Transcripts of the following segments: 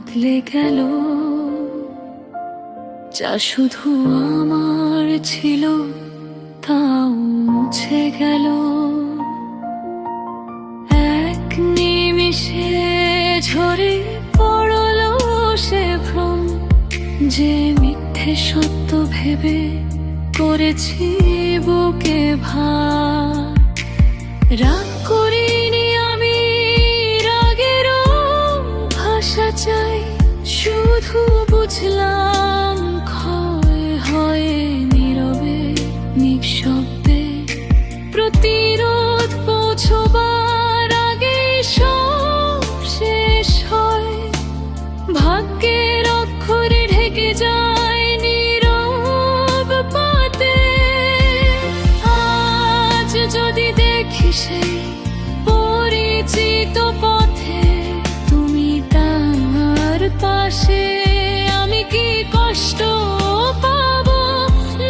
বদলে গেল, যা শুধু আমার ছিল তাও মুছে গেল। এক নিমিষে ঝরে পড়ল সে ভ্রম, যে মিথ্যে সত্য ভেবে করেছি বুকে ভার। রাগ করিনি আমি, রাগেরও ভাষা চাই, শুধু বুঝলাম ক্ষয় হয় নীরবে নিঃশব্দে। প্রতিরোধ পৌঁছবার আগে সব শেষ হয়, ভাগ্যের অক্ষরে ঢেকে যায় নীরব পাতে। আজ যদি দেখি সেই পরিচিত পথে তুমি তার পাশে, আমি কি কষ্ট পাবো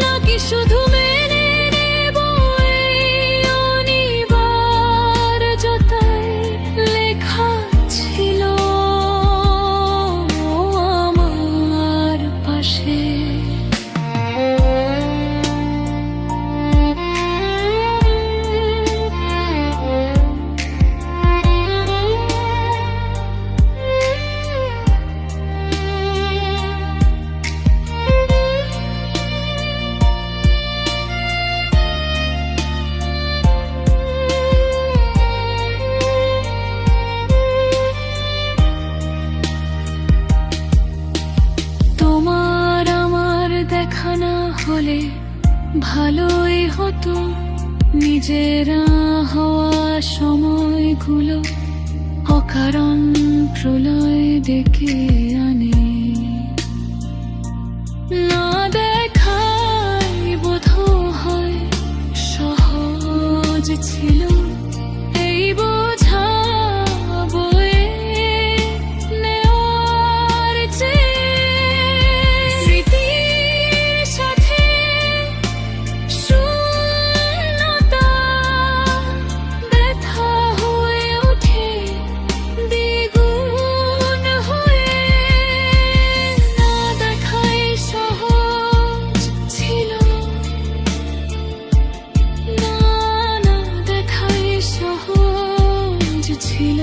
নাকি শুধু মেনে নেব এই অনিবার্যতায় লেখা ছিল আমার পাশে। তোমার আমার দেখা না হলে ভালোই হতো, নিজেরা হওয়া সময়গুলো অকারণ প্রলয় ডেকে আনে। না দেখাই বোধ হয় সহজ ছিল এই বোঝা বয়ে নেওয়ার চেয়ে। স্মৃতির সাথে শূন্যতা ব্যথা হয়ে ওঠে দ্বিগুণ হয়ে। না দেখাই সহজ ছিল, না দেখাই সহজ ছিল।